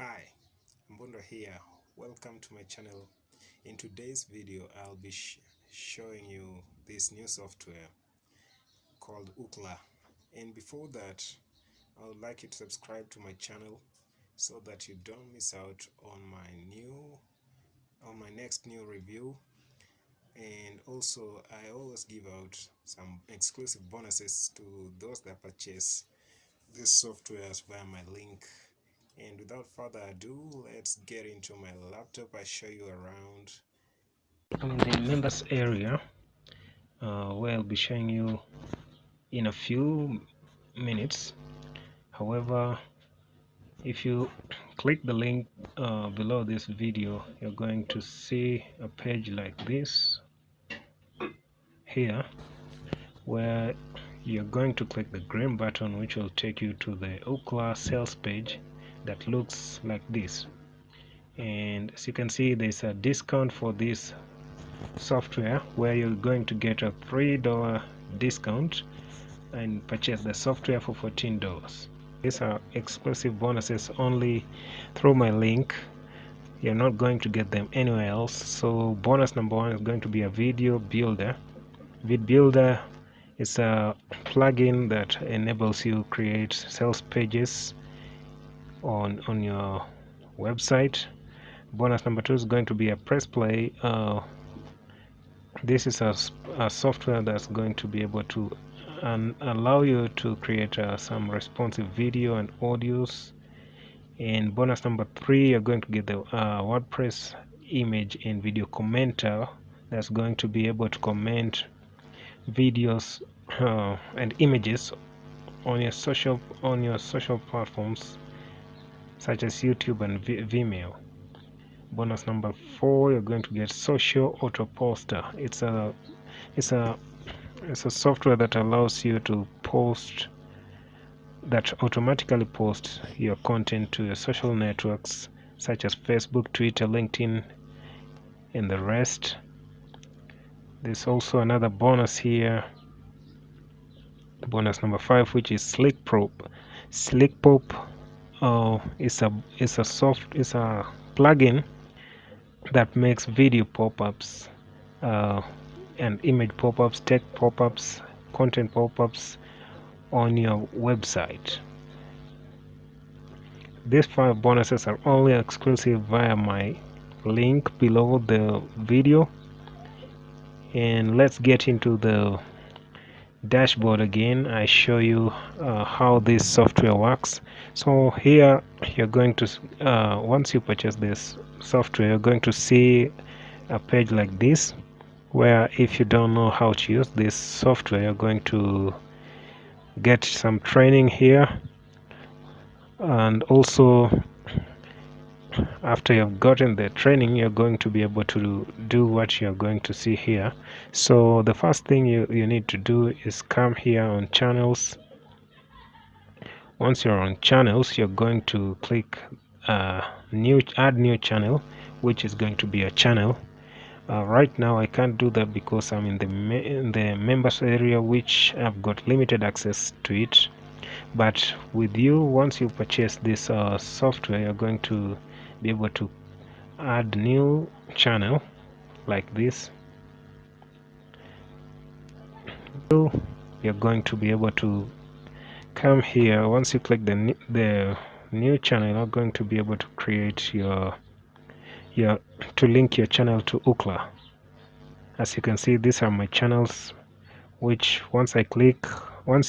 Hi, Mbondo here. Welcome to my channel. In today's video, I'll be showing you this new software called Uklaa. And before that, I would like you to subscribe to my channel so that you don't miss out on my next new review. And also, I always give out some exclusive bonuses to those that purchase this software via my link. And without further ado, let's get into my laptop. I show you around. I'm in the members area where I'll be showing you in a few minutes. However, if you click the link below this video, you're going to see a page like this here, where you're going to click the green button, which will take you to the Uklaa sales page that looks like this. And as you can see, there's a discount for this software where you're going to get a $3 discount and purchase the software for $14. These are exclusive bonuses only through my link. You're not going to get them anywhere else. So bonus number one is going to be a video builder. Vid builder is a plugin that enables you create sales pages on your website. Bonus number two is going to be a press play. This is a software that's going to be able to allow you to create some responsive video and audios. And bonus number three, you're going to get the WordPress image and video commenter that's going to be able to comment videos and images on your social platforms such as YouTube and Vimeo. Bonus number four, you're going to get social auto poster. It's a software that allows you to automatically post your content to your social networks such as Facebook, Twitter, LinkedIn, and the rest. There's also another bonus here, bonus number five, which is SlickPop. SlickPop is a plugin that makes video pop-ups and image pop-ups, text pop-ups, content pop-ups on your website. These 5 bonuses are only exclusive via my link below the video. And let's get into the dashboard again. I show you how this software works. So here you're going to once you purchase this software, you're going to see a page like this, where if you don't know how to use this software, you're going to get some training here. And also, after you've gotten the training, you're going to be able to do what you're going to see here. So the first thing you need to do is come here on channels. Once you're on channels, you're going to click add new channel, which is going to be a channel. Right now I can't do that because I'm in the members area, which I've got limited access to it. But with you, once you purchase this software, you're going to be able to add new channel like this. You're going to be able to come here. Once you click the new channel, you're going to be able to create to link your channel to Uklaa. As you can see, these are my channels, which once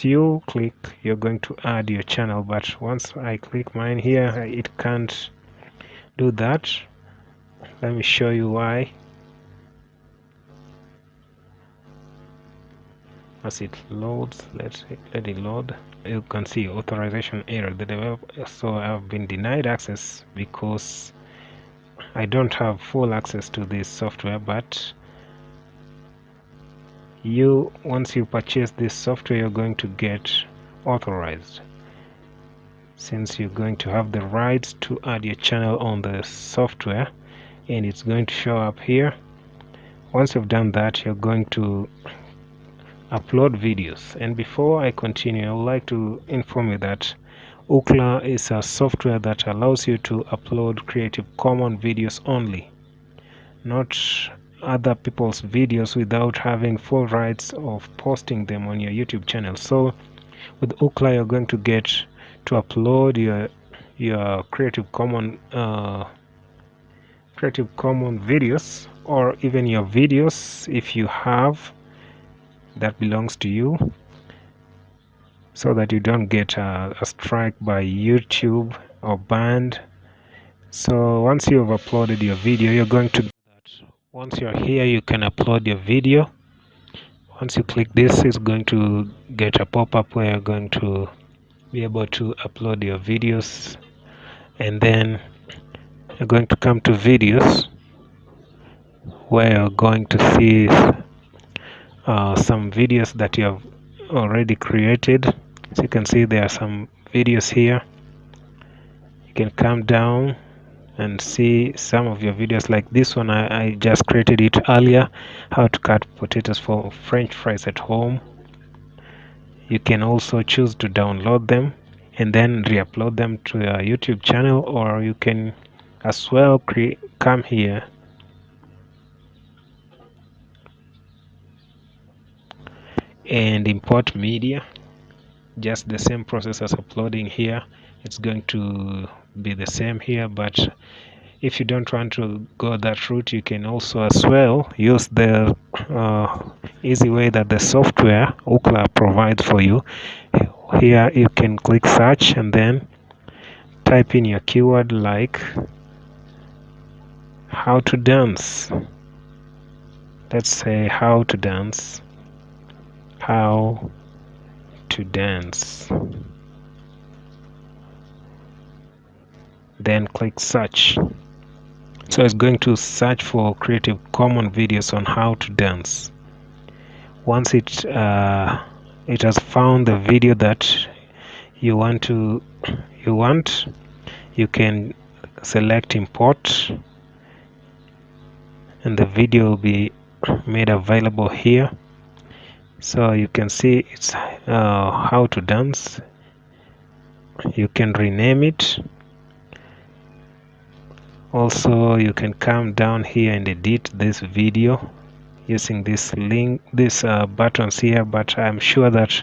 you click, you're going to add your channel. But once I click mine here, it can't do that. Let me show you why. As it loads, let it load. You can see authorization error. So I've been denied access because I don't have full access to this software. But once you purchase this software, you're going to get authorized, since you're going to have the rights to add your channel on the software, and it's going to show up here. Once you've done that, you're going to upload videos. And before I continue, I would like to inform you that Uklaa is a software that allows you to upload Creative Commons videos only, not other people's videos, without having full rights of posting them on your YouTube channel. So with Uklaa, you're going to get to upload your Creative Commons videos, or even your videos if you have that belongs to you, so that you don't get a strike by YouTube or banned. So once you have uploaded your video, you're going to once you're here, you can upload your video. Once you click this, it's going to get a pop-up where you're going to be able to upload your videos, and then you're going to come to videos, where you're going to see some videos that you have already created. So you can see there are some videos here. You can come down and see some of your videos, like this one. I just created it earlier, how to cut potatoes for French fries at home. You can also choose to download them and then re-upload them to your YouTube channel, or you can as well come here and import media. Just the same process as uploading here. It's going to be the same here, but if you don't want to go that route, you can also as well use the easy way that the software Uklaa provides for you. Here you can click search and then type in your keyword like how to dance. Let's say how to dance. How to dance. Then click search. So it's going to search for Creative Commons videos on how to dance. Once it has found the video that you want, you can select import, and the video will be made available here. So you can see it's how to dance. You can rename it. Also, you can come down here and edit this video using this link, these buttons here. But I'm sure that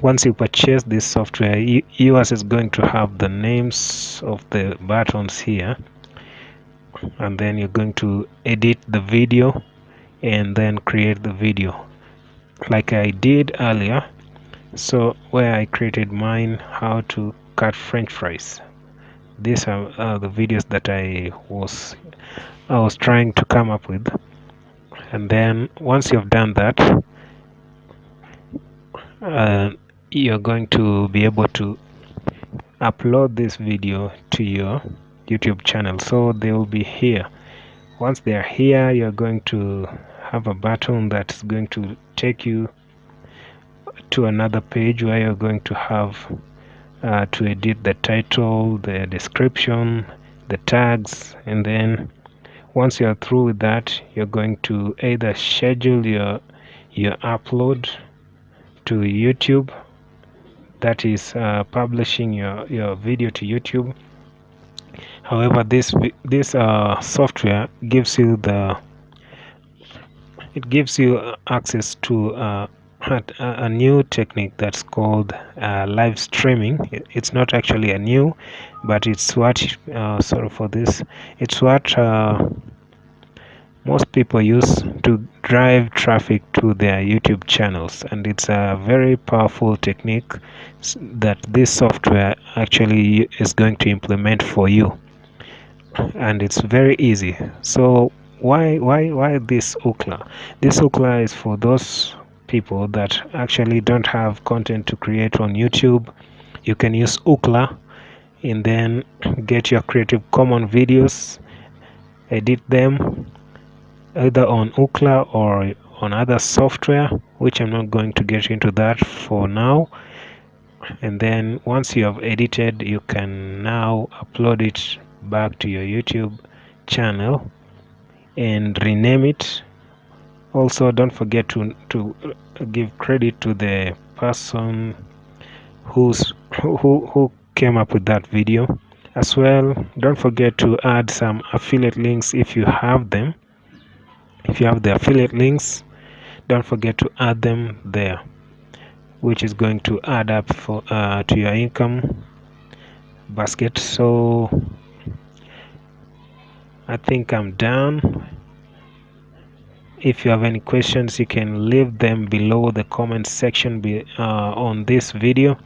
once you purchase this software, yours is going to have the names of the buttons here, and then you're going to edit the video and then create the video like I did earlier. So where I created mine, how to cut French fries. These are the videos that I was trying to come up with. And then once you've done that, you're going to be able to upload this video to your YouTube channel. So they will be here. Once they are here, you're going to have a button that's going to take you to another page where you're going to have to edit the title, the description, the tags, and then once you're through with that, you're going to either schedule your upload to YouTube, that is publishing your video to YouTube. However, this software gives you access to a new technique that's called live streaming. It's not actually a new, but it's what sorry for this, it's what most people use to drive traffic to their YouTube channels, and it's a very powerful technique that this software actually is going to implement for you, and it's very easy. So why this Uklaa? This Uklaa is for those people that actually don't have content to create on YouTube. You can use Uklaa and then get your Creative Commons videos, edit them either on Uklaa or on other software, which I'm not going to get into that for now. And then once you have edited, you can now upload it back to your YouTube channel and rename it. Also, don't forget to give credit to the person who came up with that video. As well, don't forget to add some affiliate links if you have them. If you have the affiliate links, don't forget to add them there, which is going to add up for to your income basket. So I think I'm done. If you have any questions, you can leave them below the comment section on this video.